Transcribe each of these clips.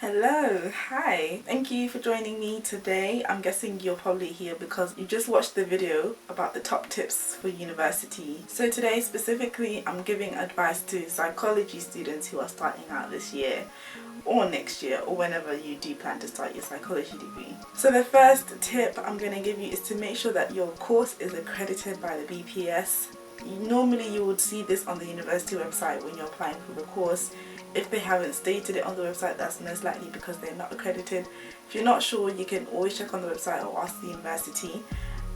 Hello, hi. Thank you for joining me today. I'm guessing you're probably here because you just watched the video about the top tips for university. So today specifically I'm giving advice to psychology students who are starting out this year or next year or whenever you do plan to start your psychology degree. So the first tip I'm going to give you is to make sure that your course is accredited by the BPS. Normally you would see this on the university website when you're applying for the course. If they haven't stated it on the website, that's most likely because they're not accredited. If you're not sure, you can always check on the website or ask the university.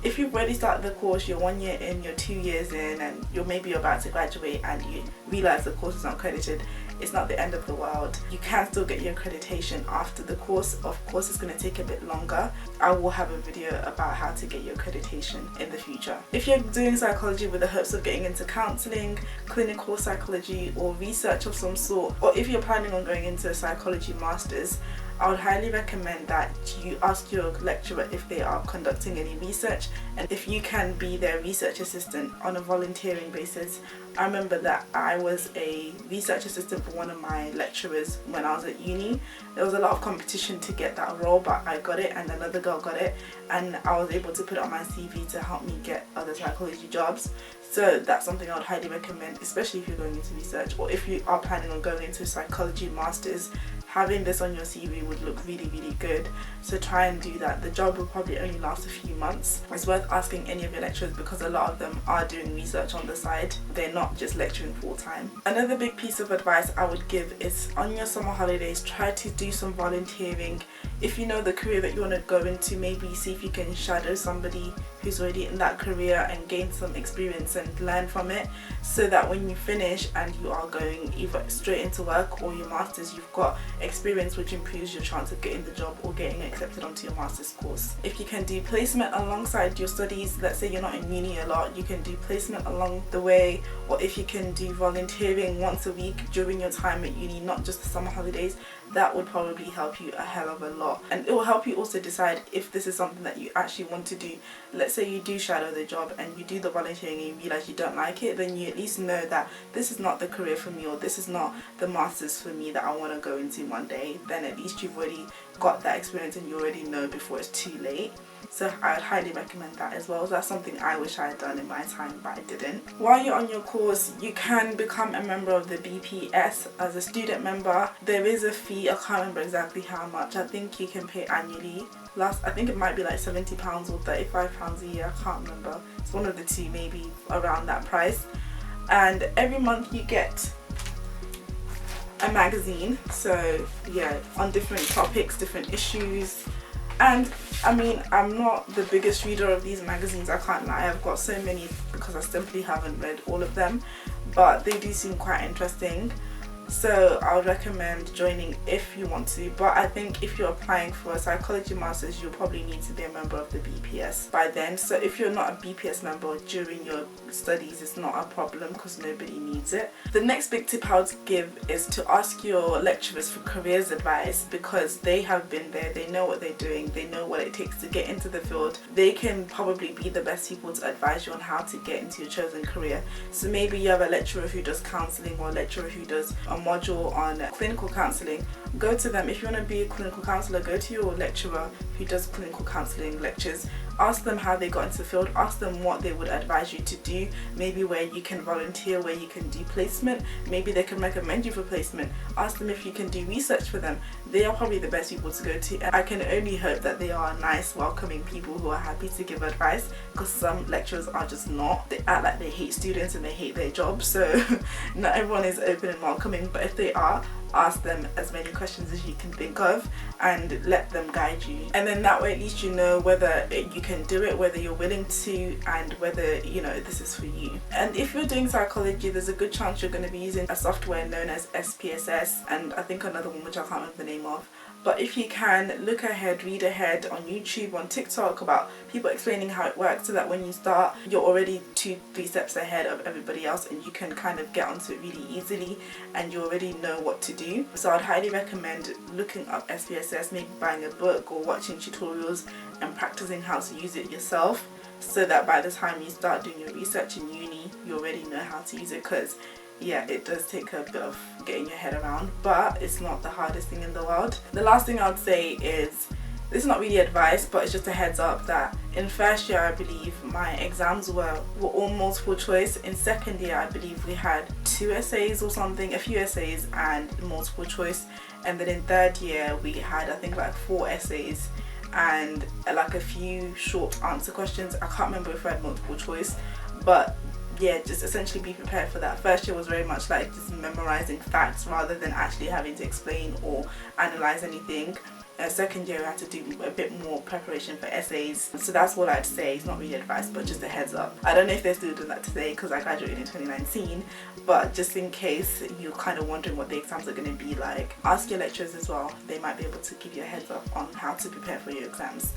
If you've already started the course, you're 1 year in, you're 2 years in, and you're maybe about to graduate and you realise the course is not accredited, it's not the end of the world. You can still get your accreditation after the course. Of course, it's going to take a bit longer. I will have a video about how to get your accreditation in the future. If you're doing psychology with the hopes of getting into counselling, clinical psychology or research of some sort, or if you're planning on going into a psychology master's, I would highly recommend that you ask your lecturer if they are conducting any research and if you can be their research assistant on a volunteering basis. I remember that I was a research assistant for one of my lecturers when I was at uni. There was a lot of competition to get that role, but I got it and another girl got it, and I was able to put it on my CV to help me get other psychology jobs. So that's something I would highly recommend, especially if you're going into research or if you are planning on going into psychology masters. Having this on your CV would look really good, so try and do that. The job will probably only last a few months. It's worth asking any of your lecturers because a lot of them are doing research on the side. They're not just lecturing full time. Another big piece of advice I would give is on your summer holidays, try to do some volunteering. If you know the career that you want to go into, maybe see if you can shadow somebody who's already in that career and gain some experience and learn from it, so that when you finish and you are going either straight into work or your masters, you've got experience which improves your chance of getting the job or getting accepted onto your master's course. If you can do placement alongside your studies, let's say you're not in uni a lot, you can do placement along the way, or if you can do volunteering once a week during your time at uni, not just the summer holidays, that would probably help you a hell of a lot. And it will help you also decide if this is something that you actually want to do. Let's say you do shadow the job and you do the volunteering and you realise you don't like it, then you at least know that this is not the career for me, or this is not the masters for me that I want to go into one day. Then at least you've already got that experience and you already know before it's too late. So I would highly recommend that as well. So that's something I wish I had done in my time, but I didn't. While you're on your course, you can become a member of the BPS as a student member. There is a fee, I can't remember exactly how much. I think you can pay annually. I think it might be like £70 or £35 a year, I can't remember. It's one of the two, maybe around that price. And every month you get a magazine, so yeah, on different topics, different issues. And I mean, I'm not the biggest reader of these magazines, I can't lie. I've got so many because I simply haven't read all of them, but they do seem quite interesting. So I would recommend joining if you want to, but I think if you're applying for a psychology master's, you'll probably need to be a member of the BPS by then. So if you're not a BPS member during your studies, it's not a problem because nobody needs it. The next big tip I would give is to ask your lecturers for careers advice, because they have been there, they know what they're doing, they know what it takes to get into the field. They can probably be the best people to advise you on how to get into your chosen career. So maybe you have a lecturer who does counselling or a lecturer who does a module on clinical counselling. Go to them. If you want to be a clinical counsellor, go to your lecturer who does clinical counselling lectures. Ask them how they got into the field, ask them what they would advise you to do, maybe where you can volunteer, where you can do placement, maybe they can recommend you for placement. Ask them if you can do research for them. They are probably the best people to go to, and I can only hope that they are nice, welcoming people who are happy to give advice, because some lecturers are just not. They act like they hate students and they hate their job, so not everyone is open and welcoming, but if they are, ask them as many questions as you can think of and let them guide you, and then that way at least you know whether you can do it, whether you're willing to, and whether you know this is for you. And if you're doing psychology, there's a good chance you're going to be using a software known as SPSS, and I think another one which I can't remember the name of. But if you can, look ahead, read ahead on YouTube, on TikTok, about people explaining how it works, so that when you start, you're already 2-3 steps ahead of everybody else and you can kind of get onto it really easily and you already know what to do. So I'd highly recommend looking up SPSS, maybe buying a book or watching tutorials and practicing how to use it yourself, so that by the time you start doing your research in uni, you already know how to use it, because yeah, it does take a bit of getting your head around, but it's not the hardest thing in the world. The last thing I would say is, this is not really advice, but it's just a heads up that in first year, I believe my exams were all multiple choice. In second year, I believe we had 2 essays or something, a few essays and multiple choice. And then in third year, we had, I think, like 4 essays and like a few short answer questions. I can't remember if I had multiple choice, but yeah, just essentially be prepared for that. First year was very much like just memorizing facts rather than actually having to explain or analyze anything. Second year, I had to do a bit more preparation for essays. So that's what I'd say. It's not really advice, but just a heads up. I don't know if they're still doing that today because I graduated in 2019, but just in case you're kind of wondering what the exams are going to be like, ask your lecturers as well. They might be able to give you a heads up on how to prepare for your exams.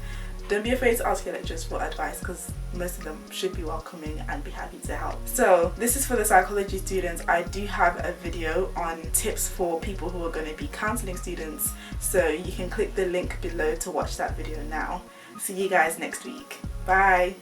Don't be afraid to ask your lecturers for advice because most of them should be welcoming and be happy to help. So this is for the psychology students. I do have a video on tips for people who are going to be counselling students, so you can click the link below to watch that video now. See you guys next week. Bye.